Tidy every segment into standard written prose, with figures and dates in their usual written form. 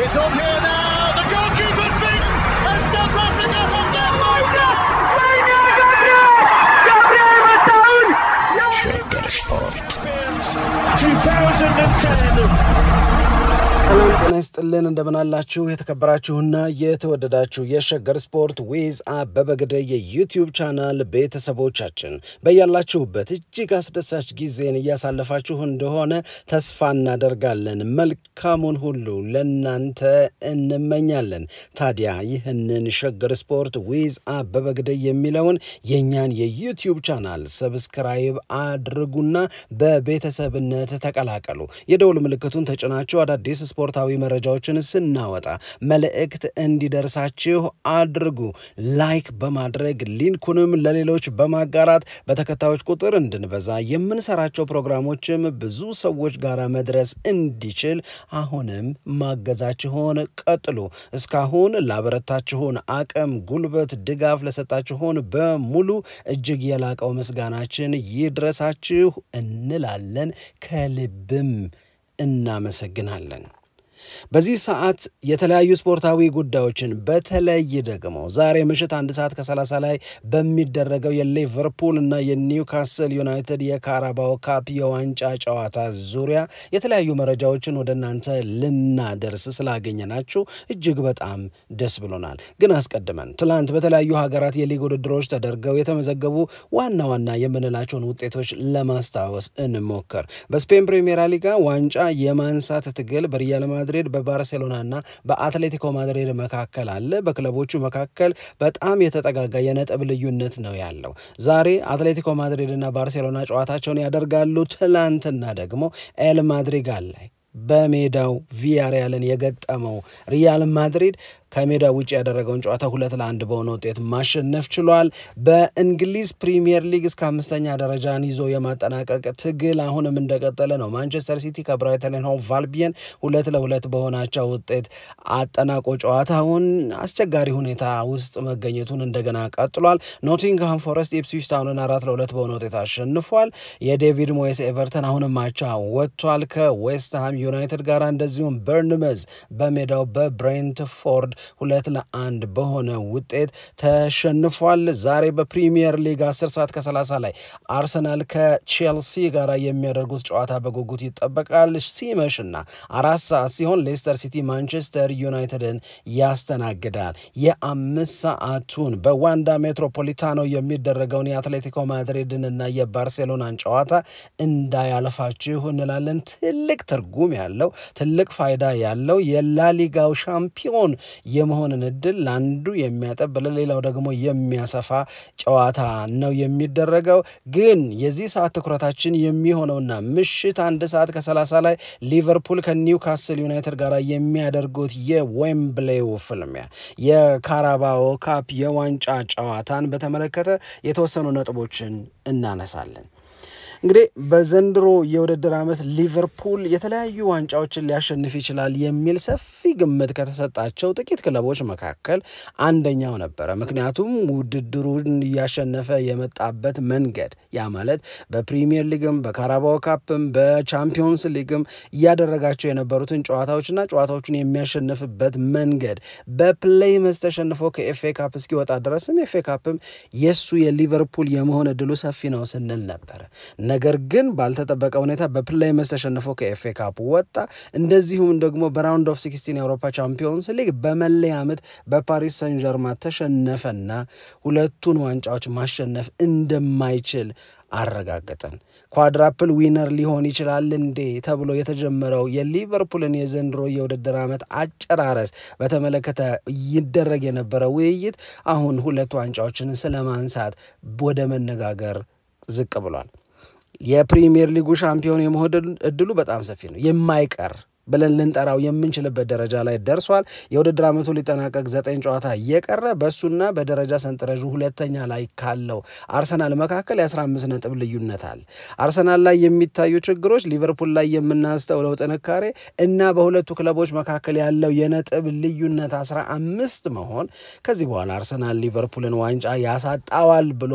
It's on here now. The goalkeeper's beaten, and South Africa have done Gabriel Mataun. Shaker Sport 2010. ሰላም ጤና ይስጥልን እንደምን አላችሁ የተከበራችሁና የተወደዳችሁ የሸገር ስፖርት ዊዝ አበበ ግደይ የዩቲዩብ ቻናል ቤተሰቦቻችን በያላችሁበት እጅግ አስደሳች ጊዜን እያሳለፋችሁ እንደሆነ ተስፋ እናደርጋለን መልካሙን ሁሉ ለናንተ እንመኛለን ታዲያ ይህንን ሸገር ስፖርት ዊዝ አበበ ግደይ የሚለውን የኛን የዩቲዩብ ቻናል ሰብስክራይብ አድርጉና በቤተሰብነት ተቀላቀሉ የደውል ምልክቱን ተጭናችሁ አዳዲስ ስፖርታዊ መረጃዎችን ስናወጣ መልእክት እንዲደርሳችሁ አድርጉ ላይክ በማድረግ ሊንኩንም ለሌሎች በማጋራት በተከታዮች ቁጥር እንድንበዛ የምንሰራቸው ፕሮግራሞችም ብዙ ሰዎች ጋር መድረስ እንዲችል አሁንም ማገዛችሁን ቀጥሉ እስካሁን ላበረታችሁን አቅም ጉልበት ድጋፍ ለሰጣችሁን በሙሉ እጅግ የላቀው ምስጋናችን ይድረሳችሁ እንላለን ከልብም እናመሰግናለን በዚህ ሰዓት የተለያዩ ስፖርታዊ ጉዳዮችን በተለይ ደግሞ ዛሬ ምሽት 1 ሰዓት ከ30 ላይ በሚደረገው የሊቨርፑል እና የኒውካስል ዩናይትድ የካራባኦ ካፕ የዋንጫ ጨዋታ ዙሪያ የተለያዩ መረጃዎችን ወደናንተ ልናደርስ ስላገኘናችሁ እጅግ በጣም ደስ ብሎናል ግን አስቀድመን ትላንት በተለያዩ ሀገራት የሊግ ውድድሮች ተደርገው የተመዘገቡ ዋና የምንላቸውን ውጤቶች ለማስታወስ እንሞክር በስፔን ፕሪሚየር ሊግ ዋንጫ የማንሳት ትግል በሪያል ማድሪድ በባርሴሎናና በአትሌቲኮ ማድሪድ መካከል አለ በክለቦቹ መካከል በጣም የተጠጋጋ የነጥብ ልዩነት ነው ያለው ዛሬ አትሌቲኮ ማድሪድና ባርሴሎና ጨዋታቸውን ያደርጋሉ ትላንትና ደግሞ ኤል ማድሪድ ላይ በሜዳው ቪያሪያልን የገጠመው ሪያል ማድሪድ ከሜዳው ውጪ ያደረገውን ጨዋታ 2-1 በሆነ ውጤት ማሸነፍ ችሏል በእንግሊዝ ፕሪሚየር ሊግ እስከ 5ኛ ደረጃን ይዞ የማጠናቀቅ ትግል አሁንም እንደቀጠለ ነው ማንቸስተር ሲቲ ከብራይተን ኤንድ ሆቭ አልቢየን 2-2 በሆናቸው ውጤት አጠናቆ ጨዋታውን አስቸጋሪ ሁኔታ ውስጥ መገኘቱን እንደገና ቀጥሏል ኖቲንግሃም ፎረስት ኢፕስዊች ታውንን 4-2 በሆነ ውጤት አሸንፏል የዴቪድ ሞይስ ኤቨርተን አሁንም አቻ ወጥቷል ከዌስትሃም ዩናይትድ ጋር እንደዚሁም በርንመዝ በሜዳው በብሬንትፎርድ 2-1 በሆነ ውጤት ተሸንፏል ዛሬ በፕሪሚየር ሊግ 10 ሰዓት ከ30 ላይ አርሰናል ከቼልሲ ጋር የሚያደርጉት ጨዋታ በጉጉት ይጠበቃል ሲመሽና 4 ሰዓት ሲሆን ሌስተር ሲቲ ማንቸስተር ዩናይትድን ያስተናግዳል የ5 ሰዓቱን በዋንዳ ሜትሮፖሊታኖ የሚደረገውን የአትሌቲኮ ማድሪድንና የባርሴሎናን ጨዋታ እንዳያልፋችሁ እንላለን ትልቅ ትርጉም ያለው ትልቅ ፋይዳ ያለው የላሊጋው ሻምፒዮን የመሆንን እድል ለአንዱ የሚያጠብ ለሌላው ደግሞ የሚያሰፋ ጨዋታ ነው የሚደረገው ግን የዚህ ሰዓት ትኩረታችን የሚሆነውና ምሽት 1 ሰዓት ከ30 ላይ ሊቨርፑል ከኒውካስል ዩናይትድ ጋር የሚያደርጉት የዌምብሌው ፍልሚያ የካራባኦ ካፕ የዋንጫ ጨዋታን በተመለከተ የተወሰኑ ነጥቦችን እናነሳለን እንግዲህ በዘንድሮ የውድድር ዓመት ሊቨርፑል የተለያዩ ዋንጫዎችን ሊያሸንፍ ይችላል የሚል ሰፊ ግምት ከተሰጣቸው ጥቂት ክለቦች መካከል አንደኛው ነበር ምክንያቱም ውድድሩን ያሸነፈ የመጣበት መንገድ ያ ማለት በፕሪሚየር ሊግም በካራባኦ ካፕም በቻምፒዮንስ ሊግም ያደረጋቸው የነበሩትን ጨዋታዎችና ጨዋታዎችን የሚያሸንፍበት መንገድ በፕሌይመስ ተሸንፎ ከኤፍኤ ካፕ እስኪወጣ ድረስም ኤፍኤ ካፕም የሱ የሊቨርፑል የመሆን እድሉ ሰፊ ነው ስንል ነበር ነገር ግን ባልተጠበቀ ሁኔታ በፕሌይመስ ተሸንፎ ከኤፍኤ ካፕ ወጣ እንደዚሁም ደግሞ በራውንድ ኦፍ 16 የአውሮፓ ቻምፒዮንስ ሊግ በመለያ ዓመት በፓሪስ ሰን ዠርማን ተሸነፈና ሁለቱን ዋንጫዎች ማሸነፍ እንደማይችል አረጋገጠን ኳድራፕል ዊነር ሊሆን ይችላል እንዴ ተብሎ የተጀመረው የሊቨርፑልን የዘንድሮ የውድድር ዓመት አጨራረስ በተመለከተ ይደረግ የነበረው ውይይት አሁን ሁለት ዋንጫዎችን ስለማንሳት ወደ መነጋገር ዝቅ ብሏል የፕሪሚየር ሊጉ ሻምፒዮን የመሆን እድሉ በጣም ሰፊ ነው የማይቀር ብለን ልንጠራው የምንችልበት ደረጃ ላይ ደርሷል የውድድር ዓመቱ ሊጠናቀቅ 9 ጨዋታ እየቀረ በሱና በደረጃ ሰንጠረዡ ሁለተኛ ላይ ካለው አርሰናል መካከል የ15 ነጥብ ልዩነት አለ አርሰናል ላይ የሚታዩ ችግሮች ሊቨርፑል ላይ የምናስተውለው ጥንካሬ እና በሁለቱ ክለቦች መካከል ያለው የነጥብ ልዩነት 15 መሆን ከዚህ በኋላ አርሰናል ሊቨርፑልን ዋንጫ ያሳጣዋል ብሎ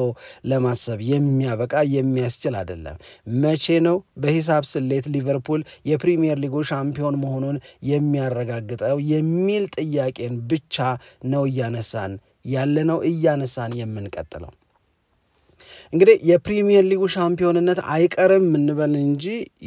ለማሰብ የሚያበቃ የሚያስችል አይደለም መቼ ነው በሂሳብ ስሌት ሊቨርፑል የፕሪሚየር ሊጉ ሻምፒዮን ሻምፒዮን መሆኑን የሚያረጋግጠው የሚል ጥያቄን ብቻ ነው እያነሳን የምንቀጥለው። እንግዲህ የፕሪሚየር ሊጉ ሻምፒዮንነት አይቀርም እንበል እንጂ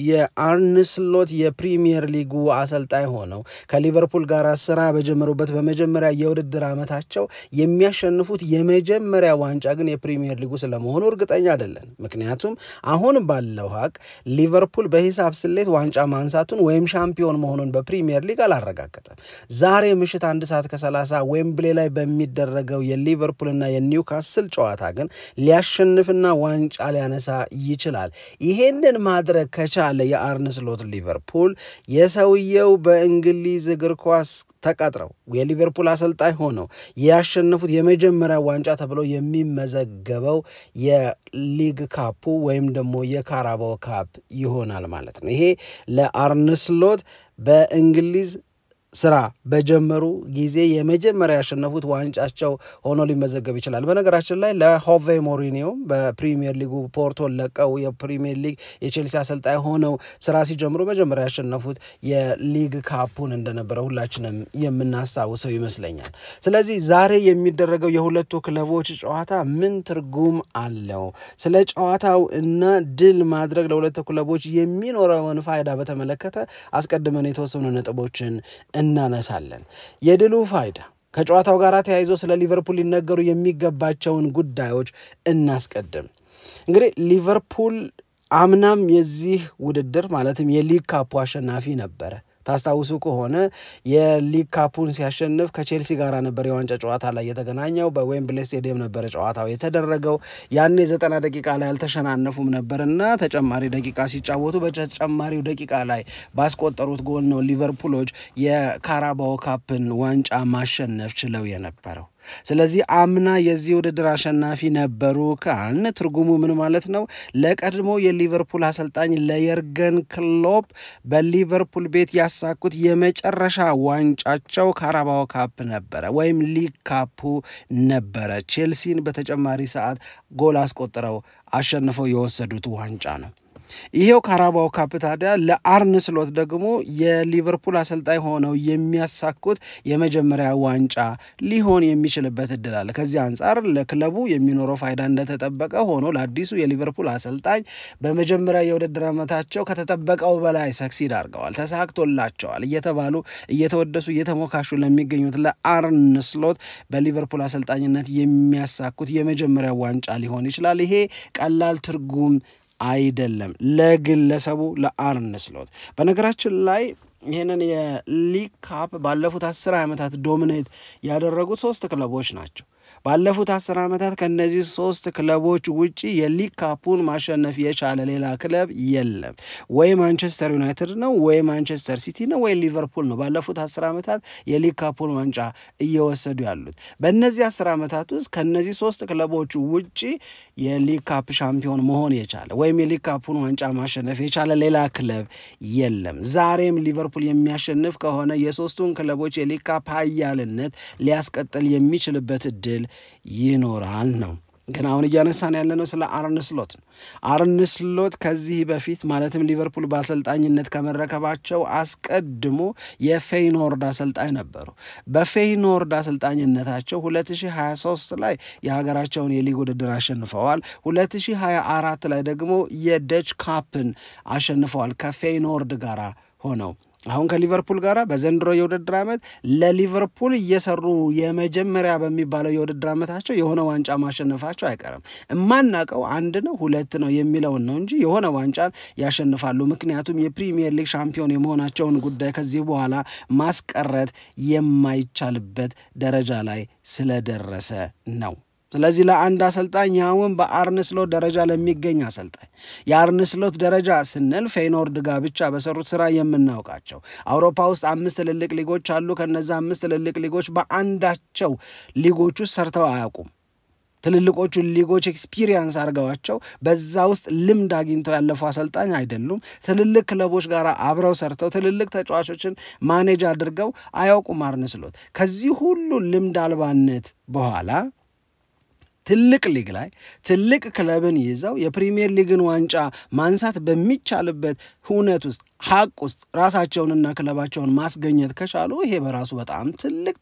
የአርነ ስሎት የፕሪሚየር ሊጉ አሰልጣኝ ሆነው ከሊቨርፑል ጋር ስራ በጀመሩበት በመጀመሪያ የውድድር ዓመታቸው የሚያሸንፉት የመጀመሪያ ዋንጫ ግን የፕሪሚየር ሊጉ ስለመሆኑ እርግጠኛ አይደለም። ምክንያቱም አሁን ባለው ሀቅ ሊቨርፑል በሂሳብ ስሌት ዋንጫ ማንሳቱን ወይም ሻምፒዮን መሆኑን በፕሪሚየር ሊግ አላረጋገጠም። ዛሬ ምሽት 1:30 ዌምብሌ ላይ በሚደረገው የሊቨርፑልና የኒውካስል ጨዋታ ግን ሊያሸንፍና ዋንጫ ሊያነሳ ይችላል። ይሄንን ማድረግ ከቻለ የአርነ ስሎት ሊቨርፑል የሰውየው በእንግሊዝ እግር ኳስ ተቀጥረው የሊቨርፑል አሰልጣኝ ሆነው ያሸነፉት የመጀመሪያ ዋንጫ ተብሎ የሚመዘገበው የሊግ ካፑ ወይም ደግሞ የካራባኦ ካፕ ይሆናል ማለት ነው። ይሄ ለአርነ ስሎት በእንግሊዝ ስራ በጀመሩ ጊዜ የመጀመሪያ ያሸነፉት ዋንጫቸው ሆኖ ሊመዘገብ ይችላል። በነገራችን ላይ ለሆቬ ሞሪኒዮ በፕሪሚየር ሊጉ ፖርቶን ለቀው የፕሪሚየር ሊግ የቼልሲ አሰልጣኝ ሆነው ስራ ሲጀምሩ መጀመሪያ ያሸነፉት የሊግ ካፑን እንደነበረ ሁላችንም የምናስታውሰው ይመስለኛል። ስለዚህ ዛሬ የሚደረገው የሁለቱ ክለቦች ጨዋታ ምን ትርጉም አለው? ስለ ጨዋታው እና ድል ማድረግ ለሁለቱ ክለቦች የሚኖረውን ፋይዳ በተመለከተ አስቀድመን የተወሰኑ ነጥቦችን እናነሳለን። የድሉ ፋይዳ ከጨዋታው ጋር ተያይዞ ስለ ሊቨርፑል ሊነገሩ የሚገባቸውን ጉዳዮች እናስቀድም። እንግዲህ ሊቨርፑል አምናም የዚህ ውድድር ማለትም የሊግ ካፑ አሸናፊ ነበረ። ታስታውሱ ከሆነ የሊግ ካፑን ሲያሸንፍ ከቼልሲ ጋር ነበር የዋንጫ ጨዋታ ላይ የተገናኘው። በዌምብሌ ስቴዲየም ነበር ጨዋታው የተደረገው። ያኔ 90 ደቂቃ ላይ አልተሸናነፉም ነበርና ተጨማሪ ደቂቃ ሲጫወቱ በተጨማሪው ደቂቃ ላይ ባስቆጠሩት ጎል ነው ሊቨርፑሎች የካራባኦ ካፕን ዋንጫ ማሸነፍ ችለው የነበረው። ስለዚህ አምና የዚህ ውድድር አሸናፊ ነበሩ ካልን ትርጉሙ ምን ማለት ነው? ለቀድሞ የሊቨርፑል አሰልጣኝ ለየርገን ክሎፕ በሊቨርፑል ቤት ያሳኩት የመጨረሻ ዋንጫቸው ካራባኦ ካፕ ነበረ ወይም ሊግ ካፑ ነበረ። ቼልሲን በተጨማሪ ሰዓት ጎል አስቆጥረው አሸንፈው የወሰዱት ዋንጫ ነው። ይሄው ካራባኦ ካፕ ታዲያ ለአርነ ስሎት ደግሞ የሊቨርፑል አሰልጣኝ ሆነው የሚያሳኩት የመጀመሪያ ዋንጫ ሊሆን የሚችልበት እድል አለ። ከዚህ አንጻር ለክለቡ የሚኖረው ፋይዳ እንደተጠበቀ ሆኖ ለአዲሱ የሊቨርፑል አሰልጣኝ በመጀመሪያ የውድድር ዓመታቸው ከተጠበቀው በላይ ሰክሲድ አድርገዋል፣ ተሳክቶላቸዋል እየተባሉ እየተወደሱ እየተሞካሹ ለሚገኙት ለአርነ ስሎት በሊቨርፑል አሰልጣኝነት የሚያሳኩት የመጀመሪያ ዋንጫ ሊሆን ይችላል። ይሄ ቀላል ትርጉም አይደለም ለግለሰቡ ለአርነ ስሎት። በነገራችን ላይ ይህንን የሊግ ካፕ ባለፉት 10 ዓመታት ዶሚኔት ያደረጉት 3 ክለቦች ናቸው። ባለፉት 10 ዓመታት ከነዚህ 3 ክለቦች ውጪ የሊግ ካፑን ማሸነፍ የቻለ ሌላ ክለብ የለም። ወይ ማንቸስተር ዩናይትድ ነው፣ ወይ ማንቸስተር ሲቲ ነው፣ ወይ ሊቨርፑል ነው። ባለፉት 10 ዓመታት የሊግ ካፑን ዋንጫ እየወሰዱ ያሉት። በእነዚህ 10 ዓመታት ውስጥ ከነዚህ 3 ክለቦች ውጪ የሊግ ካፕ ሻምፒዮን መሆን የቻለ ወይም የሊግ ካፑን ዋንጫ ማሸነፍ የቻለ ሌላ ክለብ የለም። ዛሬም ሊቨርፑል የሚያሸንፍ ከሆነ የሶስቱን ክለቦች የሊግ ካፕ ኃያልነት ሊያስቀጥል የሚችልበት እድል ይኖራል ነው። ግን አሁን እያነሳን ያለነው ስለ አርነ ስሎት ነው። አርነ ስሎት ከዚህ በፊት ማለትም ሊቨርፑል በአሰልጣኝነት ከመረከባቸው አስቀድሞ የፌይኖርድ አሰልጣኝ ነበሩ። በፌይኖርድ አሰልጣኝነታቸው 2023 ላይ የሀገራቸውን የሊግ ውድድር አሸንፈዋል። 2024 ላይ ደግሞ የደች ካፕን አሸንፈዋል ከፌይኖርድ ጋር ሆነው። አሁን ከሊቨርፑል ጋር በዘንድሮ የውድድር ዓመት ለሊቨርፑል እየሰሩ የመጀመሪያ በሚባለው የውድድር ዓመታቸው የሆነ ዋንጫ ማሸነፋቸው አይቀርም። እማናቀው 1 ነው 2 ነው የሚለውን ነው እንጂ የሆነ ዋንጫን ያሸንፋሉ። ምክንያቱም የፕሪሚየር ሊግ ሻምፒዮን የመሆናቸውን ጉዳይ ከዚህ በኋላ ማስቀረት የማይቻልበት ደረጃ ላይ ስለደረሰ ነው። ስለዚህ ለአንድ አሰልጣኝ ያውን በአርነ ስሎት ደረጃ ለሚገኝ አሰልጣኝ የአርነ ስሎት ደረጃ ስንል ፌይኖርድ ጋር ብቻ በሰሩት ስራ የምናውቃቸው አውሮፓ ውስጥ 5 ትልልቅ ሊጎች አሉ። ከነዛ 5 ትልልቅ ሊጎች በአንዳቸው ሊጎች ውስጥ ሰርተው አያውቁም። ትልልቆቹ ሊጎች ኤክስፒሪየንስ አድርገዋቸው በዛ ውስጥ ልምድ አግኝተው ያለፉ አሰልጣኝ አይደሉም። ትልልቅ ክለቦች ጋር አብረው ሰርተው ትልልቅ ተጫዋቾችን ማኔጅ አድርገው አያውቁም አርነ ስሎት። ከዚህ ሁሉ ልምድ አልባነት በኋላ ትልቅ ሊግ ላይ ትልቅ ክለብን ይዘው የፕሪሚየር ሊግን ዋንጫ ማንሳት በሚቻልበት ሁነት ውስጥ ሀቅ ውስጥ ራሳቸውንና ክለባቸውን ማስገኘት ከቻሉ ይሄ በራሱ በጣም ትልቅ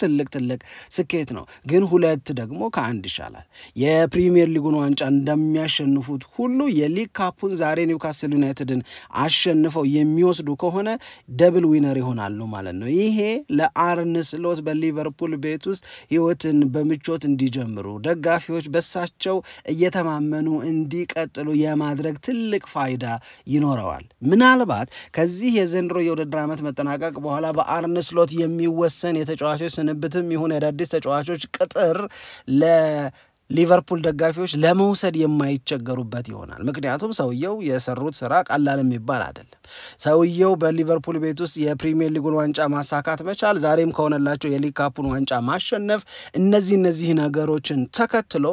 ስኬት ነው። ግን ሁለት ደግሞ ከአንድ ይሻላል። የፕሪሚየር ሊጉን ዋንጫ እንደሚያሸንፉት ሁሉ የሊግ ካፑን ዛሬ ኒውካስል ዩናይትድን አሸንፈው የሚወስዱ ከሆነ ደብል ዊነር ይሆናሉ ማለት ነው። ይሄ ለአርነ ስሎት በሊቨርፑል ቤት ውስጥ ህይወትን በምቾት እንዲጀምሩ ደጋፊዎች በሳቸው እየተማመኑ እንዲቀጥሉ የማድረግ ትልቅ ፋይዳ ይኖረዋል። ምናልባት ከዚህ የዘንድሮ የውድድር ዓመት መጠናቀቅ በኋላ በአርነ ስሎት የሚወሰን የተጫዋቾች ስንብትም ይሁን የአዳዲስ ተጫዋቾች ቅጥር ለሊቨርፑል ደጋፊዎች ለመውሰድ የማይቸገሩበት ይሆናል። ምክንያቱም ሰውየው የሰሩት ስራ ቀላል የሚባል አይደለም። ሰውየው በሊቨርፑል ቤት ውስጥ የፕሪሚየር ሊጉን ዋንጫ ማሳካት መቻል፣ ዛሬም ከሆነላቸው የሊግ ካፑን ዋንጫ ማሸነፍ፣ እነዚህ ነገሮችን ተከትሎ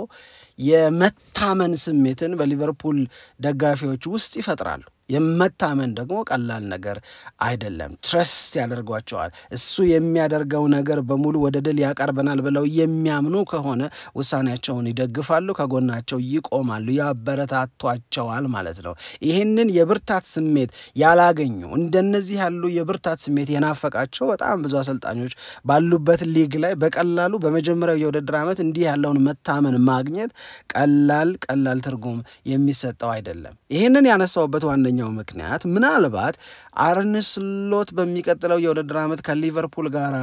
የመታመን ስሜትን በሊቨርፑል ደጋፊዎች ውስጥ ይፈጥራሉ። የመታመን ደግሞ ቀላል ነገር አይደለም። ትረስት ያደርጓቸዋል። እሱ የሚያደርገው ነገር በሙሉ ወደ ድል ያቀርበናል ብለው የሚያምኑ ከሆነ ውሳኔያቸውን ይደግፋሉ፣ ከጎናቸው ይቆማሉ፣ ያበረታቷቸዋል ማለት ነው። ይህንን የብርታት ስሜት ያላገኙ እንደነዚህ ያሉ የብርታት ስሜት የናፈቃቸው በጣም ብዙ አሰልጣኞች ባሉበት ሊግ ላይ በቀላሉ በመጀመሪያው የውድድር ዓመት እንዲህ ያለውን መታመን ማግኘት ቀላል ትርጉም የሚሰጠው አይደለም። ይህንን ያነሳውበት ዋነኛው ምክንያት ምናልባት አርነ ስሎት በሚቀጥለው የውድድር ዓመት ከሊቨርፑል ጋር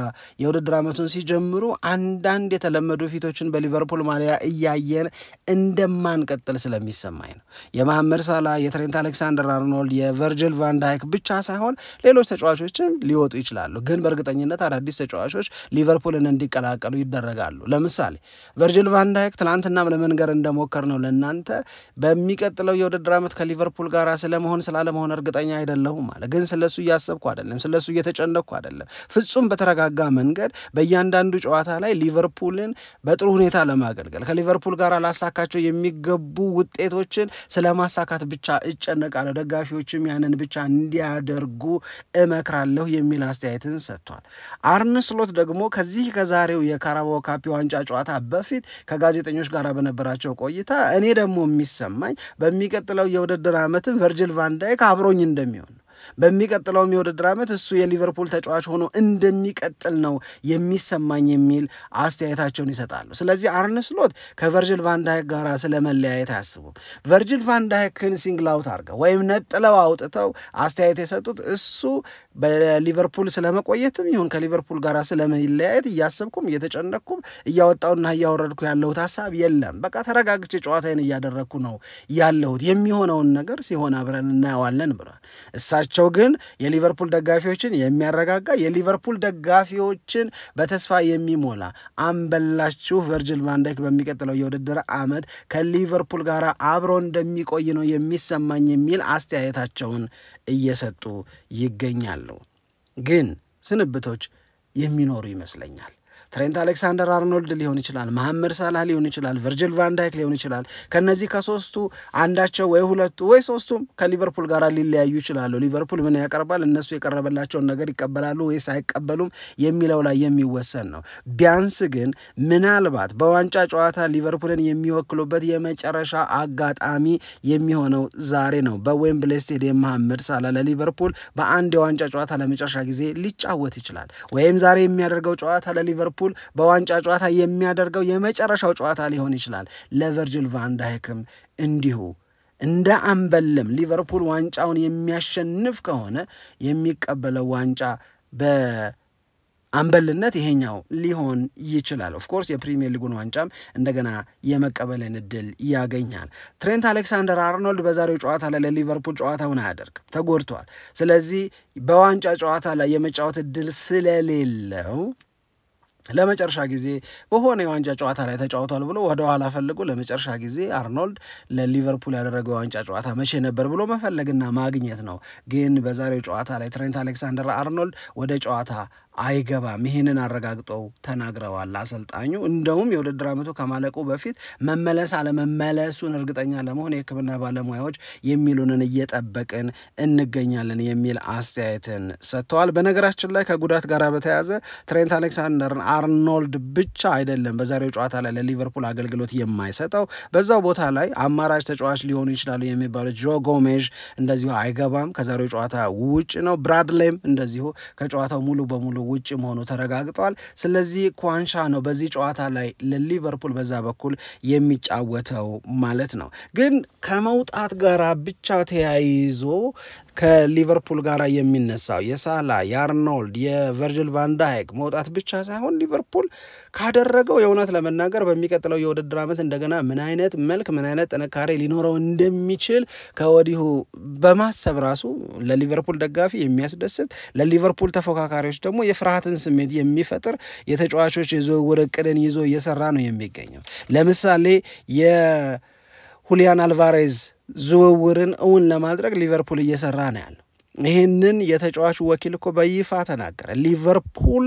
የውድድር ዓመቱን ሲጀምሩ አንዳንድ የተለመዱ ፊቶችን በሊቨርፑል ማሊያ እያየን እንደማንቀጥል ስለሚሰማኝ ነው። የመሐመድ ሳላ፣ የትሬንት አሌክሳንደር አርኖልድ፣ የቨርጅል ቫን ዳይክ ብቻ ሳይሆን ሌሎች ተጫዋቾችም ሊወጡ ይችላሉ። ግን በእርግጠኝነት አዳዲስ ተጫዋቾች ሊቨርፑልን እንዲቀላቀሉ ይደረጋሉ። ለምሳሌ ቨርጅል ቫን ዳይክ ትናንትና ለመንገር እንደሞከር ነው ለእናንተ በሚቀጥለው የውድድር ዓመት ከሊቨርፑል ጋር ስላለመሆን እርግጠኛ አይደለሁም ማለት ግን ስለሱ እያሰብኩ አይደለም፣ ስለሱ እየተጨነቅኩ አይደለም። ፍጹም በተረጋጋ መንገድ በእያንዳንዱ ጨዋታ ላይ ሊቨርፑልን በጥሩ ሁኔታ ለማገልገል ከሊቨርፑል ጋር ላሳካቸው የሚገቡ ውጤቶችን ስለማሳካት ብቻ እጨነቃለሁ፣ ደጋፊዎችም ያንን ብቻ እንዲያደርጉ እመክራለሁ የሚል አስተያየትን ሰጥቷል። አርነ ስሎት ደግሞ ከዛሬው የካራባኦ ካፕ ዋንጫ ጨዋታ በፊት ከጋዜጠኞች ጋር በነበራቸው ቆይታ እኔ ደግሞ የሚሰማኝ በሚቀጥለው የውድድር ዓመት ቨርጅል ቫን ዳይክ አብሮኝ እንደሚሆን ነው። በሚቀጥለውም የውድድር ዓመት እሱ የሊቨርፑል ተጫዋች ሆኖ እንደሚቀጥል ነው የሚሰማኝ የሚል አስተያየታቸውን ይሰጣሉ። ስለዚህ አርነ ስሎት ከቨርጅል ቫን ዳይክ ጋር ስለመለያየት አያስቡም። ቨርጅል ቫን ዳይክን ሲንግል አውት አድርገው ወይም ነጥለው አውጥተው አስተያየት የሰጡት እሱ በሊቨርፑል ስለመቆየትም ይሁን ከሊቨርፑል ጋር ስለመለያየት እያሰብኩም እየተጨነቅኩም እያወጣውና እያወረድኩ ያለሁት ሀሳብ የለም። በቃ ተረጋግቼ ጨዋታዬን እያደረግኩ ነው ያለሁት፣ የሚሆነውን ነገር ሲሆን አብረን እናየዋለን ብሏል። እሳቸው ግን የሊቨርፑል ደጋፊዎችን የሚያረጋጋ የሊቨርፑል ደጋፊዎችን በተስፋ የሚሞላ አምበላችሁ ቨርጅል ቫን ዳይክ በሚቀጥለው የውድድር ዓመት ከሊቨርፑል ጋር አብሮ እንደሚቆይ ነው የሚሰማኝ የሚል አስተያየታቸውን እየሰጡ ይገኛሉ። ግን ስንብቶች የሚኖሩ ይመስለኛል። ትሬንት አሌክሳንደር አርኖልድ ሊሆን ይችላል፣ መሐመድ ሳላህ ሊሆን ይችላል፣ ቨርጅል ቫን ዳይክ ሊሆን ይችላል። ከነዚህ ከሶስቱ አንዳቸው ወይ ሁለቱ ወይ ሶስቱም ከሊቨርፑል ጋር ሊለያዩ ይችላሉ። ሊቨርፑል ምን ያቀርባል፣ እነሱ የቀረበላቸውን ነገር ይቀበላሉ ወይስ አይቀበሉም የሚለው ላይ የሚወሰን ነው። ቢያንስ ግን ምናልባት በዋንጫ ጨዋታ ሊቨርፑልን የሚወክሉበት የመጨረሻ አጋጣሚ የሚሆነው ዛሬ ነው። በዌምብሌ ስቴዲየም መሐመድ ሳላህ ለሊቨርፑል በአንድ የዋንጫ ጨዋታ ለመጨረሻ ጊዜ ሊጫወት ይችላል። ወይም ዛሬ የሚያደርገው ጨዋታ ለሊቨርፑል በዋንጫ ጨዋታ የሚያደርገው የመጨረሻው ጨዋታ ሊሆን ይችላል። ለቨርጅል ቫን ዳይክም እንዲሁ እንደ አምበልም ሊቨርፑል ዋንጫውን የሚያሸንፍ ከሆነ የሚቀበለው ዋንጫ በአምበልነት ይሄኛው ሊሆን ይችላል። ኦፍኮርስ የፕሪሚየር ሊጉን ዋንጫም እንደገና የመቀበልን እድል ያገኛል። ትሬንት አሌክሳንደር አርኖልድ በዛሬው ጨዋታ ላይ ለሊቨርፑል ጨዋታውን አያደርግም፣ ተጎድቷል። ስለዚህ በዋንጫ ጨዋታ ላይ የመጫወት እድል ስለሌለው ለመጨረሻ ጊዜ በሆነ የዋንጫ ጨዋታ ላይ ተጫውቷል ብሎ ወደ ኋላ ፈልጎ ለመጨረሻ ጊዜ አርኖልድ ለሊቨርፑል ያደረገው የዋንጫ ጨዋታ መቼ ነበር ብሎ መፈለግና ማግኘት ነው። ግን በዛሬው ጨዋታ ላይ ትሬንት አሌክሳንደር አርኖልድ ወደ ጨዋታ አይገባም። ይህንን አረጋግጠው ተናግረዋል አሰልጣኙ። እንደውም የውድድር ዓመቱ ከማለቁ በፊት መመለስ አለመመለሱን እርግጠኛ ለመሆን የሕክምና ባለሙያዎች የሚሉንን እየጠበቅን እንገኛለን የሚል አስተያየትን ሰጥተዋል። በነገራችን ላይ ከጉዳት ጋር በተያያዘ ትሬንት አሌክሳንደርን አርኖልድ ብቻ አይደለም በዛሬው ጨዋታ ላይ ለሊቨርፑል አገልግሎት የማይሰጠው በዛው ቦታ ላይ አማራጭ ተጫዋች ሊሆኑ ይችላሉ የሚባሉት ጆ ጎሜዥ እንደዚሁ አይገባም ከዛሬው ጨዋታ ውጭ ነው ብራድሌም እንደዚሁ ከጨዋታው ሙሉ በሙሉ ውጭ መሆኑ ተረጋግጧል ስለዚህ ኳንሻ ነው በዚህ ጨዋታ ላይ ለሊቨርፑል በዛ በኩል የሚጫወተው ማለት ነው ግን ከመውጣት ጋር ብቻ ተያይዞ ከሊቨርፑል ጋር የሚነሳው የሳላ የአርኖልድ የቨርጅል ቫን ዳይክ መውጣት ብቻ ሳይሆን ሊቨርፑል ካደረገው የእውነት ለመናገር በሚቀጥለው የውድድር ዓመት እንደገና ምን አይነት መልክ ምን አይነት ጥንካሬ ሊኖረው እንደሚችል ከወዲሁ በማሰብ ራሱ ለሊቨርፑል ደጋፊ የሚያስደስት ለሊቨርፑል ተፎካካሪዎች ደግሞ የፍርሃትን ስሜት የሚፈጥር የተጫዋቾች የዝውውር እቅድን ይዞ እየሰራ ነው የሚገኘው ለምሳሌ የሁሊያን አልቫሬዝ ዝውውርን እውን ለማድረግ ሊቨርፑል እየሰራ ነው ያለው ይህንን የተጫዋቹ ወኪል እኮ በይፋ ተናገረ ሊቨርፑል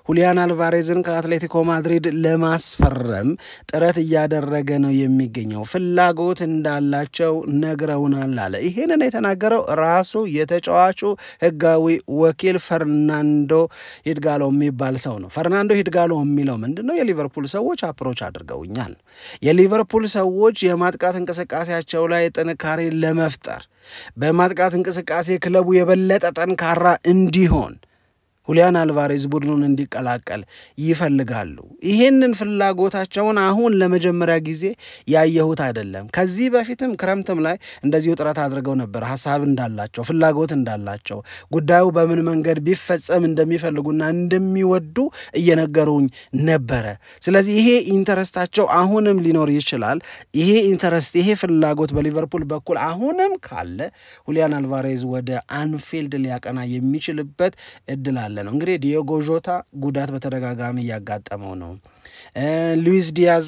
ሁሊያን አልቫሬዝን ከአትሌቲኮ ማድሪድ ለማስፈረም ጥረት እያደረገ ነው የሚገኘው ፍላጎት እንዳላቸው ነግረውናል አለ ይህንን የተናገረው ራሱ የተጫዋቹ ህጋዊ ወኪል ፈርናንዶ ሂድጋሎ የሚባል ሰው ነው ፈርናንዶ ሂድጋሎ የሚለው ምንድነው የሊቨርፑል ሰዎች አፕሮች አድርገውኛል የሊቨርፑል ሰዎች የማጥቃት እንቅስቃሴያቸው ላይ ጥንካሬ ለመፍጠር በማጥቃት እንቅስቃሴ ክለቡ የበለጠ ጠንካራ እንዲሆን ሁሊያን አልቫሬዝ ቡድኑን እንዲቀላቀል ይፈልጋሉ ይሄንን ፍላጎታቸውን አሁን ለመጀመሪያ ጊዜ ያየሁት አይደለም ከዚህ በፊትም ክረምትም ላይ እንደዚሁ ጥረት አድርገው ነበር ሐሳብ እንዳላቸው ፍላጎት እንዳላቸው ጉዳዩ በምን መንገድ ቢፈጸም እንደሚፈልጉና እንደሚወዱ እየነገሩኝ ነበረ ስለዚህ ይሄ ኢንተረስታቸው አሁንም ሊኖር ይችላል ይሄ ኢንተረስት ይሄ ፍላጎት በሊቨርፑል በኩል አሁንም ካለ ሁሊያን አልቫሬዝ ወደ አንፊልድ ሊያቀና የሚችልበት እድል አለ ነው እንግዲህ ዲዮጎ ጆታ ጉዳት በተደጋጋሚ ያጋጠመው ነው ሉዊስ ዲያዝ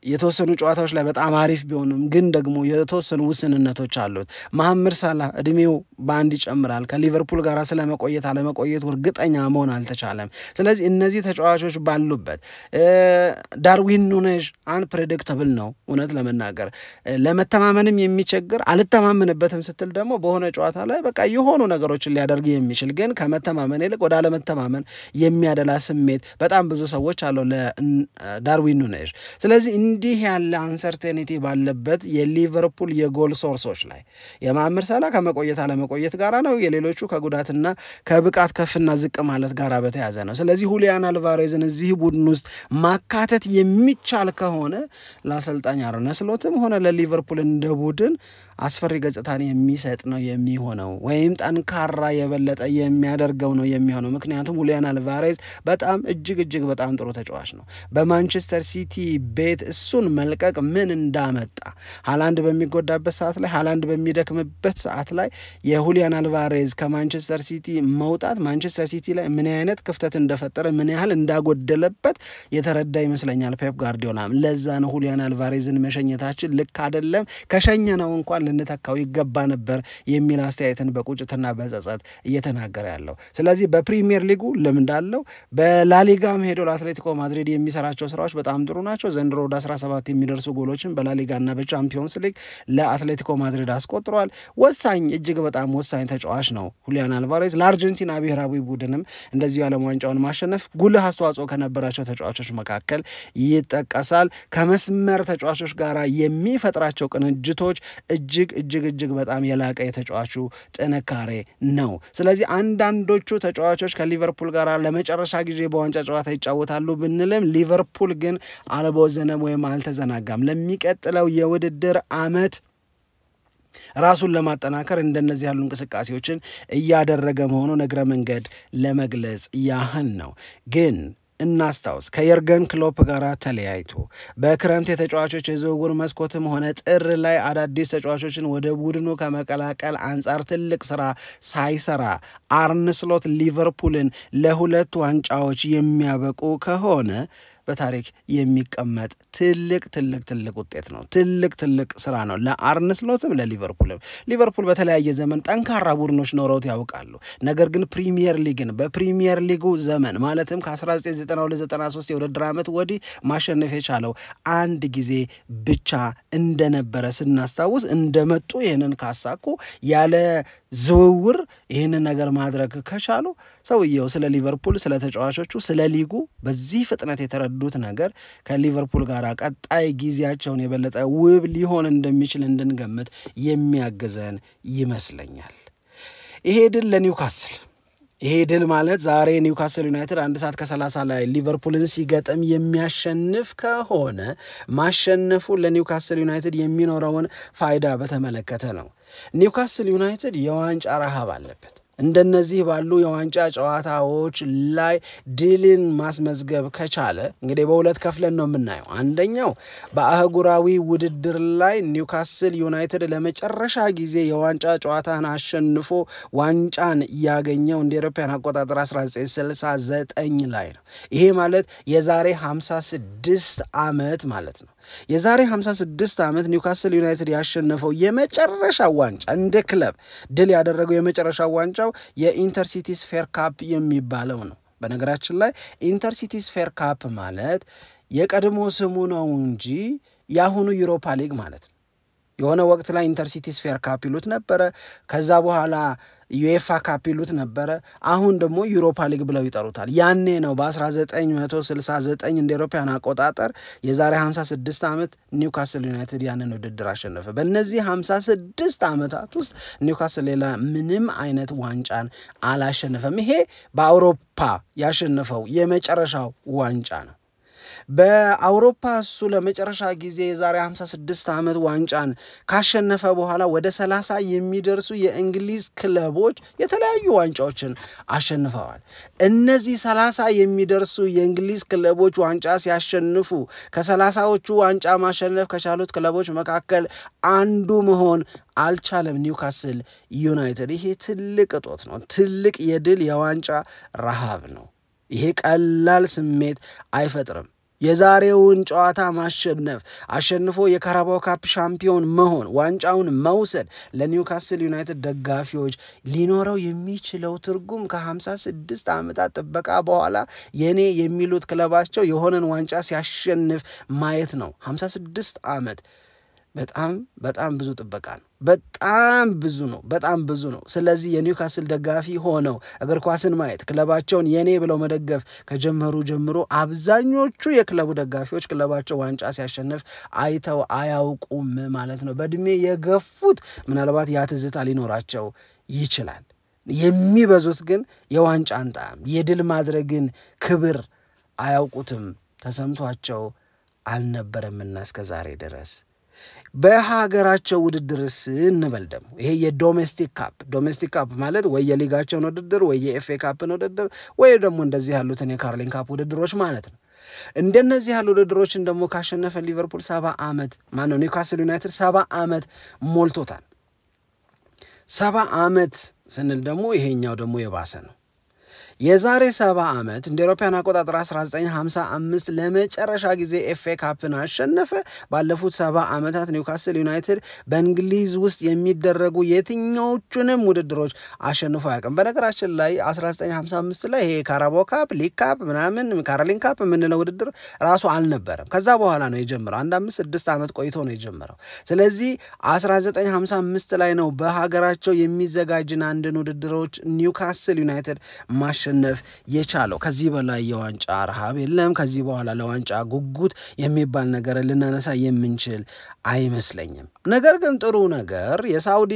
የተወሰኑ ጨዋታዎች ላይ በጣም አሪፍ ቢሆንም ግን ደግሞ የተወሰኑ ውስንነቶች አሉት መሐመድ ሳላህ እድሜው በአንድ ይጨምራል ከሊቨርፑል ጋር ስለመቆየት አለመቆየት እርግጠኛ መሆን አልተቻለም ስለዚህ እነዚህ ተጫዋቾች ባሉበት ዳርዊን ኑኔዝ አንፕሬዲክተብል ነው እውነት ለመናገር ለመተማመንም የሚቸግር አልተማመንበትም ስትል ደግሞ በሆነ ጨዋታ ላይ በቃ የሆኑ ነገሮችን ሊያደርግ የሚችል ግን ከመተማመን ይልቅ ወደ አለመተማመን የሚያደላ ስሜት በጣም ብዙ ሰዎች አለው ለዳርዊን ኑኔዝ ስለዚህ እንዲህ ያለ አንሰርቴኒቲ ባለበት የሊቨርፑል የጎል ሶርሶች ላይ የመሐመድ ሳላህ ከመቆየት አለመቆየት ጋራ ነው የሌሎቹ ከጉዳትና ከብቃት ከፍና ዝቅ ማለት ጋራ በተያዘ ነው ስለዚህ ሁሊያን አልቫሬዝን እዚህ ቡድን ውስጥ ማካተት የሚቻል ከሆነ ለአሰልጣኝ አርነ ስሎትም ሆነ ለሊቨርፑል እንደ ቡድን አስፈሪ ገጽታን የሚሰጥ ነው የሚሆነው ወይም ጠንካራ የበለጠ የሚያደርገው ነው የሚሆነው ምክንያቱም ሁሊያን አልቫሬዝ በጣም እጅግ በጣም ጥሩ ተጫዋች ነው በማንቸስተር ሲቲ ቤት እሱን መልቀቅ ምን እንዳመጣ ሃላንድ በሚጎዳበት ሰዓት ላይ ሃላንድ በሚደክምበት ሰዓት ላይ የሁሊያን አልቫሬዝ ከማንቸስተር ሲቲ መውጣት ማንቸስተር ሲቲ ላይ ምን አይነት ክፍተት እንደፈጠረ ምን ያህል እንዳጎደለበት የተረዳ ይመስለኛል ፔፕ ጋርዲዮላ ለዛ ነው ሁሊያን አልቫሬዝን መሸኘታችን ልክ አይደለም ከሸኘነው እንኳን ልንተካው ይገባ ነበር የሚል አስተያየትን በቁጭትና በጸጸት እየተናገረ ያለው ስለዚህ በፕሪሚየር ሊጉ ለምንዳለው በላሊጋም ሄዶ ለአትሌቲኮ ማድሪድ የሚሰራቸው ስራዎች በጣም ጥሩ ናቸው ዘንድሮ ወደ 17 የሚደርሱ ጎሎችን በላሊጋና በቻምፒዮንስ ሊግ ለአትሌቲኮ ማድሪድ አስቆጥሯል ወሳኝ እጅግ በጣም ወሳኝ ተጫዋች ነው ሁሊያን አልቫሬዝ ለአርጀንቲና ብሔራዊ ቡድንም እንደዚሁ ዓለም ዋንጫውን ማሸነፍ ጉልህ አስተዋጽኦ ከነበራቸው ተጫዋቾች መካከል ይጠቀሳል ከመስመር ተጫዋቾች ጋር የሚፈጥራቸው ቅንጅቶች እጅግ በጣም የላቀ የተጫዋቹ ጥንካሬ ነው ስለዚህ አንዳንዶቹ ተጫዋቾች ከሊቨርፑል ጋር ለመጨረሻ ጊዜ በዋንጫ ጨዋታ ይጫወታሉ ብንልም ሊቨርፑል ግን አልቦዘነም ወይም አልተዘናጋም ለሚቀጥለው የውድድር ዓመት ራሱን ለማጠናከር እንደነዚህ ያሉ እንቅስቃሴዎችን እያደረገ መሆኑ እግረ መንገድ ለመግለጽ ያህል ነው ግን እናስታውስ ከየርገን ክሎፕ ጋር ተለያይቶ በክረምት የተጫዋቾች የዝውውር መስኮትም ሆነ ጥር ላይ አዳዲስ ተጫዋቾችን ወደ ቡድኑ ከመቀላቀል አንጻር ትልቅ ስራ ሳይሰራ አርነ ስሎት ሊቨርፑልን ለሁለት ዋንጫዎች የሚያበቁ ከሆነ በታሪክ የሚቀመጥ ትልቅ ውጤት ነው ትልቅ ስራ ነው ለአርነ ስሎትም ለሊቨርፑልም ሊቨርፑል በተለያየ ዘመን ጠንካራ ቡድኖች ኖረውት ያውቃሉ ነገር ግን ፕሪሚየር ሊግን በፕሪሚየር ሊጉ ዘመን ማለትም ከ1992-93 የውድድር ዓመት ወዲህ ማሸነፍ የቻለው አንድ ጊዜ ብቻ እንደነበረ ስናስታውስ እንደመጡ ይህንን ካሳኩ ያለ ዝውውር ይህንን ነገር ማድረግ ከቻሉ ሰውየው ስለ ሊቨርፑል ስለ ተጫዋቾቹ ስለ ሊጉ በዚህ ፍጥነት የተረዱት ነገር ከሊቨርፑል ጋር ቀጣይ ጊዜያቸውን የበለጠ ውብ ሊሆን እንደሚችል እንድንገምት የሚያግዘን ይመስለኛል። ይሄ ድል ለኒውካስል ይሄ ድል ማለት ዛሬ ኒውካስል ዩናይትድ 1:30 ላይ ሊቨርፑልን ሲገጥም የሚያሸንፍ ከሆነ ማሸነፉ ለኒውካስል ዩናይትድ የሚኖረውን ፋይዳ በተመለከተ ነው። ኒውካስል ዩናይትድ የዋንጫ ረሃብ አለበት። እንደነዚህ ባሉ የዋንጫ ጨዋታዎች ላይ ድልን ማስመዝገብ ከቻለ እንግዲህ በሁለት ከፍለን ነው የምናየው። አንደኛው በአህጉራዊ ውድድር ላይ ኒውካስል ዩናይትድ ለመጨረሻ ጊዜ የዋንጫ ጨዋታን አሸንፎ ዋንጫን ያገኘው እንደ አውሮፓውያን አቆጣጠር 1969 ላይ ነው። ይሄ ማለት የዛሬ 56 ዓመት ማለት ነው። የዛሬ 56 ዓመት ኒውካስል ዩናይትድ ያሸነፈው የመጨረሻ ዋንጫ እንደ ክለብ ድል ያደረገው የመጨረሻ ዋንጫው የኢንተርሲቲስ ፌር ካፕ የሚባለው ነው። በነገራችን ላይ ኢንተርሲቲስ ፌር ካፕ ማለት የቀድሞ ስሙ ነው እንጂ ያሁኑ ዩሮፓ ሊግ ማለት ነው። የሆነ ወቅት ላይ ኢንተርሲቲስ ፌር ካፕ ይሉት ነበረ። ከዛ በኋላ ዩኤፋ ካፕ ይሉት ነበረ። አሁን ደግሞ ዩሮፓ ሊግ ብለው ይጠሩታል። ያኔ ነው በ1969 እንደ አውሮፓውያን አቆጣጠር የዛሬ 56 ዓመት ኒውካስል ዩናይትድ ያንን ውድድር አሸነፈ። በእነዚህ 56 ዓመታት ውስጥ ኒውካስል ሌላ ምንም አይነት ዋንጫን አላሸነፈም። ይሄ በአውሮፓ ያሸነፈው የመጨረሻው ዋንጫ ነው። በአውሮፓ እሱ ለመጨረሻ ጊዜ የዛሬ 56 ዓመት ዋንጫን ካሸነፈ በኋላ ወደ 30 የሚደርሱ የእንግሊዝ ክለቦች የተለያዩ ዋንጫዎችን አሸንፈዋል። እነዚህ 30 የሚደርሱ የእንግሊዝ ክለቦች ዋንጫ ሲያሸንፉ ከ30ዎቹ ዋንጫ ማሸነፍ ከቻሉት ክለቦች መካከል አንዱ መሆን አልቻለም ኒውካስል ዩናይትድ። ይሄ ትልቅ እጦት ነው። ትልቅ የድል የዋንጫ ረሃብ ነው። ይሄ ቀላል ስሜት አይፈጥርም። የዛሬውን ጨዋታ ማሸነፍ አሸንፎ የካራባኦ ካፕ ሻምፒዮን መሆን ዋንጫውን መውሰድ ለኒውካስል ዩናይትድ ደጋፊዎች ሊኖረው የሚችለው ትርጉም ከ56 ዓመታት ጥበቃ በኋላ የኔ የሚሉት ክለባቸው የሆነን ዋንጫ ሲያሸንፍ ማየት ነው። 56 ዓመት በጣም ብዙ ጥበቃ ነው። በጣም ብዙ ነው። ስለዚህ የኒውካስል ደጋፊ ሆነው እግር ኳስን ማየት ክለባቸውን የኔ ብለው መደገፍ ከጀመሩ ጀምሮ አብዛኞቹ የክለቡ ደጋፊዎች ክለባቸው ዋንጫ ሲያሸንፍ አይተው አያውቁም ማለት ነው። በእድሜ የገፉት ምናልባት ያ ትዝታ ሊኖራቸው ይችላል። የሚበዙት ግን የዋንጫን ጣዕም የድል ማድረግን ክብር አያውቁትም፣ ተሰምቷቸው አልነበረምና እስከ ዛሬ ድረስ። በሀገራቸው ውድድርስ እንበል ደግሞ ይሄ የዶሜስቲክ ካፕ ማለት ወይ የሊጋቸውን ውድድር ወይ የኤፍኤ ካፕን ውድድር ወይ ደግሞ እንደዚህ ያሉትን የካርሊን ካፕ ውድድሮች ማለት ነው። እንደነዚህ ያሉ ውድድሮችን ደግሞ ካሸነፈ ሊቨርፑል 70 ዓመት ኒውካስል ዩናይትድ 70 ዓመት ሞልቶታል። 70 ዓመት ስንል ደግሞ ይሄኛው ደግሞ የባሰ ነው። የዛሬ 70 ዓመት እንደ አውሮፓውያን አቆጣጠር 1955 ለመጨረሻ ጊዜ ኤፍኤ ካፕን አሸነፈ። ባለፉት 70 ዓመታት ኒውካስል ዩናይትድ በእንግሊዝ ውስጥ የሚደረጉ የትኛዎቹንም ውድድሮች አሸንፎ አያውቅም። በነገራችን ላይ 1955 ላይ ይሄ ካራባኦ ካፕ፣ ሊግ ካፕ ምናምን ካርሊን ካፕ የምንለው ውድድር ራሱ አልነበረም። ከዛ በኋላ ነው የጀመረው። 5-6 ዓመት ቆይቶ ነው የጀመረው። ስለዚህ 1955 ላይ ነው በሀገራቸው የሚዘጋጅን አንድን ውድድሮች ኒውካስል ዩናይትድ ማሸነፍ የቻለው። ከዚህ በላይ የዋንጫ ረሃብ የለም። ከዚህ በኋላ ለዋንጫ ጉጉት የሚባል ነገር ልናነሳ የምንችል አይመስለኝም። ነገር ግን ጥሩ ነገር የሳውዲ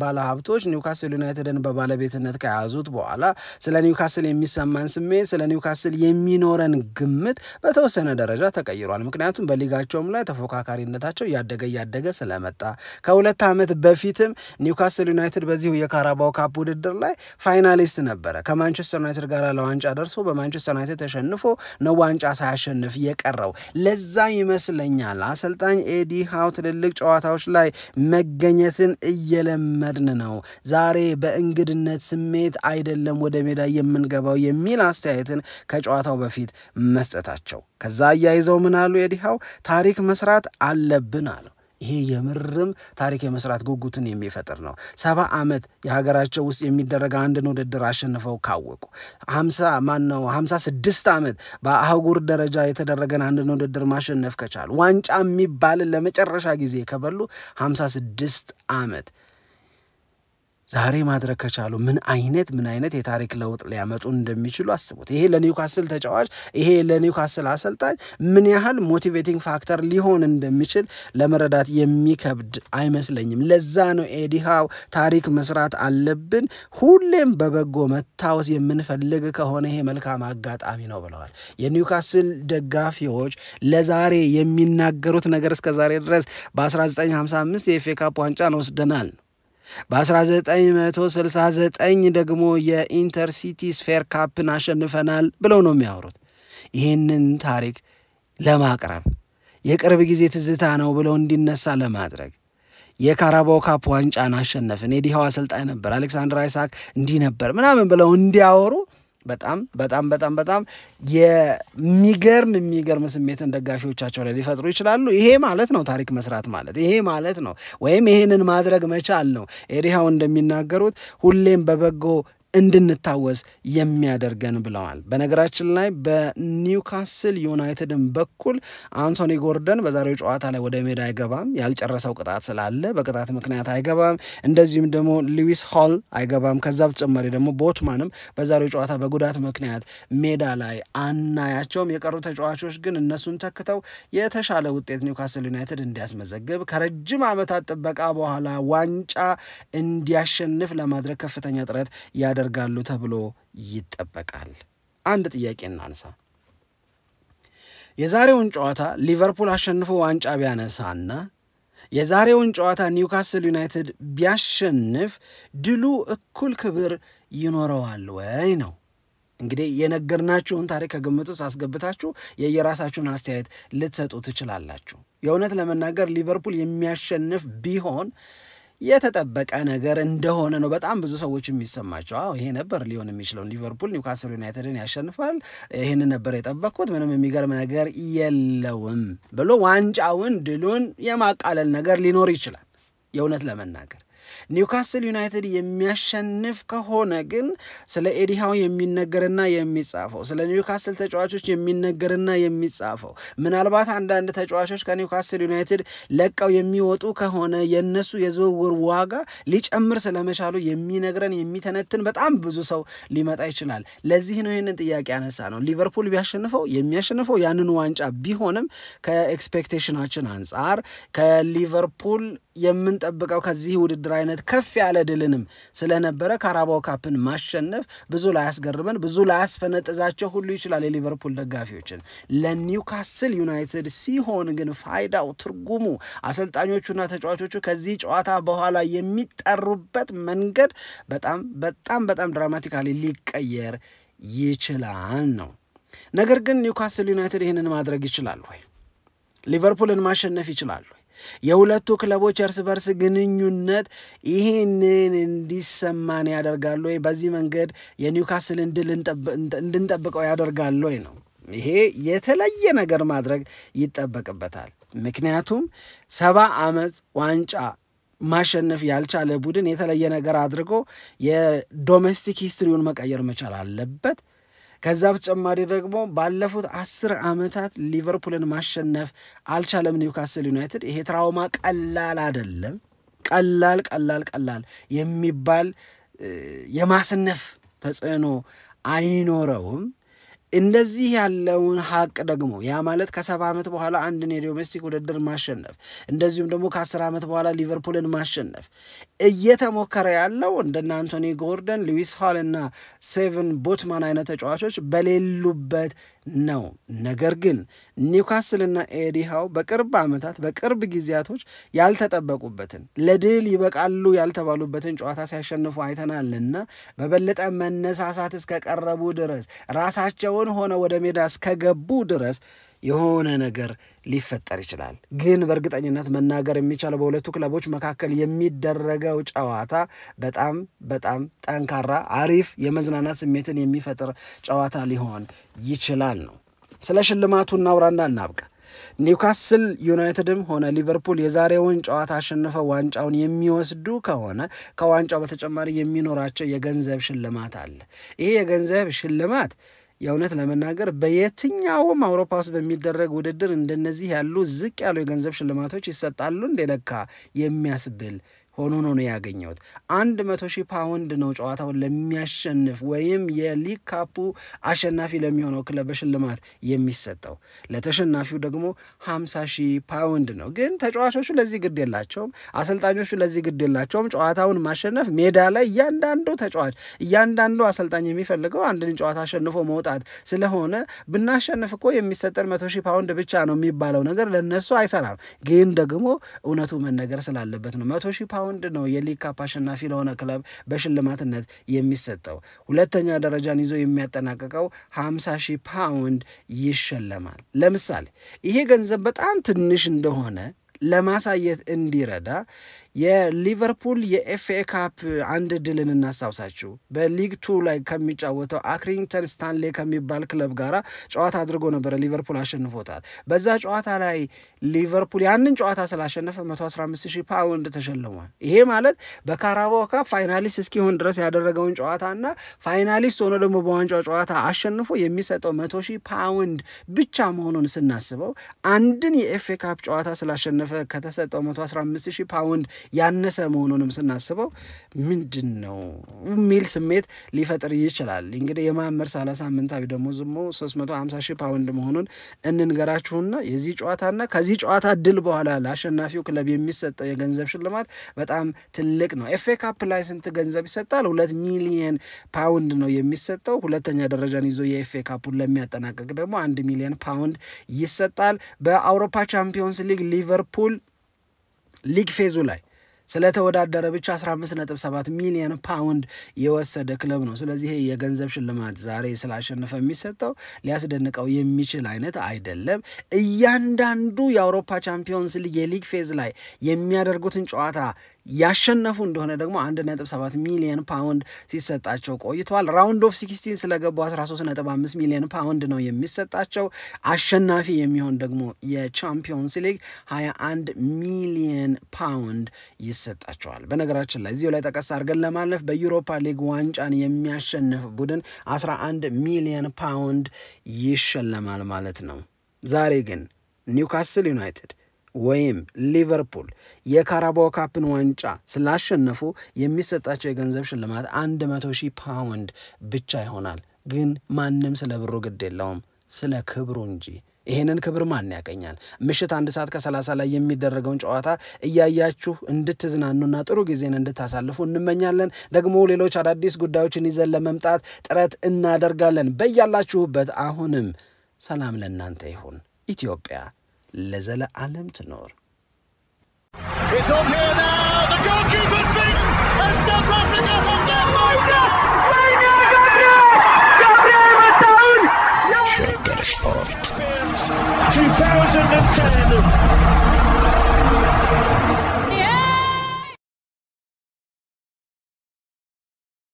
ባለሀብቶች ኒውካስል ዩናይትድን በባለቤትነት ከያዙት በኋላ ስለ ኒውካስል የሚሰማን ስሜት፣ ስለ ኒውካስል የሚኖረን ግምት በተወሰነ ደረጃ ተቀይሯል። ምክንያቱም በሊጋቸውም ላይ ተፎካካሪነታቸው እያደገ ስለመጣ ከ2 ዓመት በፊትም ኒውካስል ዩናይትድ በዚሁ የካራባኦ ካፕ ውድድር ላይ ፋይናሊስት ነበረ። ከማንቸስተር ዩናይትድ ጋር ለዋንጫ ደርሶ በማንቸስተር ዩናይትድ ተሸንፎ ነው ዋንጫ ሳያሸንፍ የቀረው። ለዛ ይመስለኛል አሰልጣኝ ኤዲ ሃው ትልልቅ ጨዋታዎች ላይ መገኘትን እየለመድን ነው፣ ዛሬ በእንግድነት ስሜት አይደለም ወደ ሜዳ የምንገባው የሚል አስተያየትን ከጨዋታው በፊት መስጠታቸው። ከዛ አያይዘው ምን አሉ ኤዲ ሃው? ታሪክ መስራት አለብን አሉ። ይሄ የምርም ታሪክ የመስራት ጉጉትን የሚፈጥር ነው። 70 ዓመት የሀገራቸው ውስጥ የሚደረግ አንድን ውድድር አሸንፈው ካወቁ 56 ዓመት በአህጉር ደረጃ የተደረገን አንድን ውድድር ማሸነፍ ከቻሉ ዋንጫ የሚባል ለመጨረሻ ጊዜ ከበሉ 56 ዓመት ዛሬ ማድረግ ከቻሉ ምን አይነት የታሪክ ለውጥ ሊያመጡ እንደሚችሉ አስቡት። ይሄ ለኒውካስል ተጫዋች ይሄ ለኒውካስል አሰልጣኝ ምን ያህል ሞቲቬቲንግ ፋክተር ሊሆን እንደሚችል ለመረዳት የሚከብድ አይመስለኝም። ለዛ ነው ኤዲ ሃው ታሪክ መስራት አለብን፣ ሁሌም በበጎ መታወስ የምንፈልግ ከሆነ ይሄ መልካም አጋጣሚ ነው ብለዋል። የኒውካስል ደጋፊዎች ለዛሬ የሚናገሩት ነገር እስከ ዛሬ ድረስ በ1955 የኤፍኤ ካፕ ዋንጫን ወስደናል፣ በ1969 ደግሞ የኢንተርሲቲ ስፌር ካፕን አሸንፈናል ብለው ነው የሚያወሩት። ይህንን ታሪክ ለማቅረብ የቅርብ ጊዜ ትዝታ ነው ብለው እንዲነሳ ለማድረግ የካራባው ካፕ ዋንጫን አሸነፍን፣ ኤዲ ሃው አሰልጣኝ ነበር፣ አሌክሳንደር አይሳክ እንዲህ ነበር ምናምን ብለው እንዲያወሩ በጣም የሚገርም ስሜትን ደጋፊዎቻቸው ላይ ሊፈጥሩ ይችላሉ። ይሄ ማለት ነው ታሪክ መስራት ማለት ይሄ ማለት ነው፣ ወይም ይሄንን ማድረግ መቻል ነው። ኤዲ ሃው እንደሚናገሩት ሁሌም በበጎ እንድንታወስ የሚያደርገን ብለዋል። በነገራችን ላይ በኒውካስል ዩናይትድን በኩል አንቶኒ ጎርደን በዛሬው ጨዋታ ላይ ወደ ሜዳ አይገባም፣ ያልጨረሰው ቅጣት ስላለ በቅጣት ምክንያት አይገባም። እንደዚሁም ደግሞ ሉዊስ ሆል አይገባም። ከዛ በተጨማሪ ደግሞ ቦትማንም በዛሬው ጨዋታ በጉዳት ምክንያት ሜዳ ላይ አናያቸውም። የቀሩ ተጫዋቾች ግን እነሱን ተክተው የተሻለ ውጤት ኒውካስል ዩናይትድ እንዲያስመዘግብ ከረጅም ዓመታት ጥበቃ በኋላ ዋንጫ እንዲያሸንፍ ለማድረግ ከፍተኛ ጥረት ያደርጋሉ ተብሎ ይጠበቃል። አንድ ጥያቄ እናንሳ። የዛሬውን ጨዋታ ሊቨርፑል አሸንፎ ዋንጫ ቢያነሳና የዛሬውን ጨዋታ ኒውካስል ዩናይትድ ቢያሸንፍ ድሉ እኩል ክብር ይኖረዋል ወይ ነው። እንግዲህ የነገርናችሁን ታሪክ ከግምት ውስጥ አስገብታችሁ የየራሳችሁን አስተያየት ልትሰጡ ትችላላችሁ። የእውነት ለመናገር ሊቨርፑል የሚያሸንፍ ቢሆን የተጠበቀ ነገር እንደሆነ ነው በጣም ብዙ ሰዎች የሚሰማቸው። ይሄ ነበር ሊሆን የሚችለው፣ ሊቨርፑል ኒውካስል ዩናይትድን ያሸንፋል፣ ይሄንን ነበር የጠበቅኩት፣ ምንም የሚገርም ነገር የለውም ብሎ ዋንጫውን ድሉን የማቃለል ነገር ሊኖር ይችላል። የእውነት ለመናገር ኒውካስል ዩናይትድ የሚያሸንፍ ከሆነ ግን ስለ ኤዲ ሃው የሚነገርና የሚጻፈው፣ ስለ ኒውካስል ተጫዋቾች የሚነገርና የሚጻፈው፣ ምናልባት አንዳንድ ተጫዋቾች ከኒውካስል ዩናይትድ ለቀው የሚወጡ ከሆነ የነሱ የዝውውር ዋጋ ሊጨምር ስለመቻሉ የሚነግረን የሚተነትን በጣም ብዙ ሰው ሊመጣ ይችላል። ለዚህ ነው ይህንን ጥያቄ ያነሳ ነው። ሊቨርፑል ቢያሸንፈው የሚያሸንፈው ያንኑ ዋንጫ ቢሆንም ከኤክስፔክቴሽናችን አንጻር ከሊቨርፑል የምንጠብቀው ከዚህ ውድድር አይነት ከፍ ያለ ድልንም ስለነበረ ካራባው ካፕን ማሸነፍ ብዙ ላያስገርመን ብዙ ላያስፈነጥዛቸው ሁሉ ይችላል የሊቨርፑል ደጋፊዎችን። ለኒውካስል ዩናይትድ ሲሆን ግን ፋይዳው ትርጉሙ አሰልጣኞቹና ተጫዋቾቹ ከዚህ ጨዋታ በኋላ የሚጠሩበት መንገድ በጣም ድራማቲካሊ ሊቀየር ይችላል ነው። ነገር ግን ኒውካስል ዩናይትድ ይህንን ማድረግ ይችላል ወይ? ሊቨርፑልን ማሸነፍ ይችላል ወይ? የሁለቱ ክለቦች እርስ በርስ ግንኙነት ይህንን እንዲሰማን ያደርጋል ወይ? በዚህ መንገድ የኒውካስልን ድል እንድንጠብቀው ያደርጋል ወይ ነው። ይሄ የተለየ ነገር ማድረግ ይጠበቅበታል። ምክንያቱም 70 ዓመት ዋንጫ ማሸነፍ ያልቻለ ቡድን የተለየ ነገር አድርጎ የዶሜስቲክ ሂስትሪውን መቀየር መቻል አለበት። ከዛ በተጨማሪ ደግሞ ባለፉት 10 ዓመታት ሊቨርፑልን ማሸነፍ አልቻለም ኒውካስል ዩናይትድ። ይሄ ትራውማ ቀላል አይደለም። ቀላል የሚባል የማስነፍ ተጽዕኖ አይኖረውም። እንደዚህ ያለውን ሀቅ ደግሞ ያ ማለት ከ70 ዓመት በኋላ አንድን የዶሜስቲክ ውድድር ማሸነፍ እንደዚሁም ደግሞ ከ10 ዓመት በኋላ ሊቨርፑልን ማሸነፍ እየተሞከረ ያለው እንደነ አንቶኒ ጎርደን፣ ሉዊስ ሆል እና ሴቨን ቦትማን አይነት ተጫዋቾች በሌሉበት ነው። ነገር ግን ኒውካስልና ኤዲ ሃው በቅርብ ዓመታት በቅርብ ጊዜያቶች ያልተጠበቁበትን ለድል ይበቃሉ ያልተባሉበትን ጨዋታ ሲያሸንፉ አይተናልና በበለጠ መነሳሳት እስከቀረቡ ድረስ ራሳቸውን ሆነ ወደ ሜዳ እስከገቡ ድረስ የሆነ ነገር ሊፈጠር ይችላል። ግን በእርግጠኝነት መናገር የሚቻለው በሁለቱ ክለቦች መካከል የሚደረገው ጨዋታ በጣም ጠንካራ አሪፍ የመዝናናት ስሜትን የሚፈጥር ጨዋታ ሊሆን ይችላል ነው። ስለ ሽልማቱ እናውራና እናብቃ። ኒውካስል ዩናይትድም ሆነ ሊቨርፑል የዛሬውን ጨዋታ አሸንፈው ዋንጫውን የሚወስዱ ከሆነ ከዋንጫው በተጨማሪ የሚኖራቸው የገንዘብ ሽልማት አለ። ይሄ የገንዘብ ሽልማት የእውነት ለመናገር በየትኛውም አውሮፓ ውስጥ በሚደረግ ውድድር እንደነዚህ ያሉ ዝቅ ያሉ የገንዘብ ሽልማቶች ይሰጣሉ እንደለካ የሚያስብል ሆኖ ነው ያገኘውት 100,000 ፓውንድ ነው ጨዋታውን ለሚያሸንፍ ወይም የሊግ ካፑ አሸናፊ ለሚሆነው ክለብ በሽልማት የሚሰጠው ለተሸናፊው ደግሞ 50,000 ፓውንድ ነው ግን ተጫዋቾቹ ለዚህ ግድ የላቸውም አሰልጣኞቹ ለዚህ ግድ የላቸውም ጨዋታውን ማሸነፍ ሜዳ ላይ እያንዳንዱ ተጫዋች እያንዳንዱ አሰልጣኝ የሚፈልገው አንድን ጨዋታ አሸንፎ መውጣት ስለሆነ ብናሸንፍ እኮ የሚሰጠን 100,000 ፓውንድ ብቻ ነው የሚባለው ነገር ለነሱ አይሰራም ግን ደግሞ እውነቱ መነገር ስላለበት ነው 100,000 ፓውንድ ነው የሊግ ካፕ አሸናፊ ለሆነ ክለብ በሽልማትነት የሚሰጠው ሁለተኛ ደረጃን ይዞ የሚያጠናቅቀው 50,000 ፓውንድ ይሸለማል ለምሳሌ ይሄ ገንዘብ በጣም ትንሽ እንደሆነ ለማሳየት እንዲረዳ የሊቨርፑል የኤፍኤ ካፕ አንድ ድልን እናስታውሳችሁ በሊግ 2 ላይ ከሚጫወተው አክሪንግተን ስታንሌ ከሚባል ክለብ ጋራ ጨዋታ አድርጎ ነበር ሊቨርፑል አሸንፎታል በዛ ጨዋታ ላይ ሊቨርፑል ያንን ጨዋታ ስላሸነፈ 115,000 ፓውንድ ተሸልሟል ይሄ ማለት በካራባኦ ካፕ ፋይናሊስት እስኪሆን ድረስ ያደረገውን ጨዋታና ፋይናሊስት ሆኖ ደግሞ በዋንጫው ጨዋታ አሸንፎ የሚሰጠው 100,000 ፓውንድ ብቻ መሆኑን ስናስበው አንድን የኤፍኤ ካፕ ጨዋታ ስላሸነፈ ከተሰጠው 115,000 ፓውንድ ያነሰ መሆኑንም ስናስበው ምንድነው ሚል ስሜት ሊፈጥር ይችላል እንግዲህ የማመር 30 ሳምንታዊ ደሞዝ 350,000 ፓውንድ መሆኑን እንንገራችሁና የዚህ ጨዋታና ከዚህ ጨዋታ ድል በኋላ ለአሸናፊው ክለብ የሚሰጠው የገንዘብ ሽልማት በጣም ትልቅ ነው ኤፍኤ ካፕ ላይ ስንት ገንዘብ ይሰጣል 2 ሚሊዮን ፓውንድ ነው የሚሰጠው ሁለተኛ ደረጃን ይዞ የኤፍኤ ካፑን ለሚያጠናቅቅ ደግሞ 1 ሚሊዮን ፓውንድ ይሰጣል በአውሮፓ ቻምፒዮንስ ሊግ ሊቨርፑል ሊግ ፌዙ ላይ ስለተወዳደረ ብቻ 15.7 ሚሊዮን ፓውንድ የወሰደ ክለብ ነው ስለዚህ ይሄ የገንዘብ ሽልማት ዛሬ ስላሸነፈ የሚሰጠው ሊያስደንቀው የሚችል አይነት አይደለም እያንዳንዱ የአውሮፓ ቻምፒዮንስ ሊግ የሊግ ፌዝ ላይ የሚያደርጉትን ጨዋታ ያሸነፉ እንደሆነ ደግሞ 1.7 ሚሊዮን ፓውንድ ሲሰጣቸው ቆይቷል ራውንድ ኦፍ 16 ስለገቡ 13.5 ሚሊዮን ፓውንድ ነው የሚሰጣቸው አሸናፊ የሚሆን ደግሞ የቻምፒዮንስ ሊግ 21 ሚሊዮን ፓውንድ ይሰጣቸዋል በነገራችን ላይ እዚሁ ላይ ተቀስ አድርገን ለማለፍ በዩሮፓ ሊግ ዋንጫን የሚያሸንፍ ቡድን 11 ሚሊዮን ፓውንድ ይሸለማል ማለት ነው ዛሬ ግን ኒውካስል ዩናይትድ ወይም ሊቨርፑል የካራባኦ ካፕን ዋንጫ ስላሸነፉ የሚሰጣቸው የገንዘብ ሽልማት 100,000 ፓውንድ ብቻ ይሆናል ግን ማንም ስለ ብሩ ግድ የለውም ስለ ክብሩ እንጂ ይሄንን ክብር ማን ያገኛል ምሽት 1:30 ላይ የሚደረገውን ጨዋታ እያያችሁ እንድትዝናኑና ጥሩ ጊዜን እንድታሳልፉ እንመኛለን ደግሞ ሌሎች አዳዲስ ጉዳዮችን ይዘን ለመምጣት ጥረት እናደርጋለን በእያላችሁበት አሁንም ሰላም ለእናንተ ይሁን ኢትዮጵያ ለዘለዓለም ትኖር It's on here now, the goalkeeper's beaten, and South Africa have done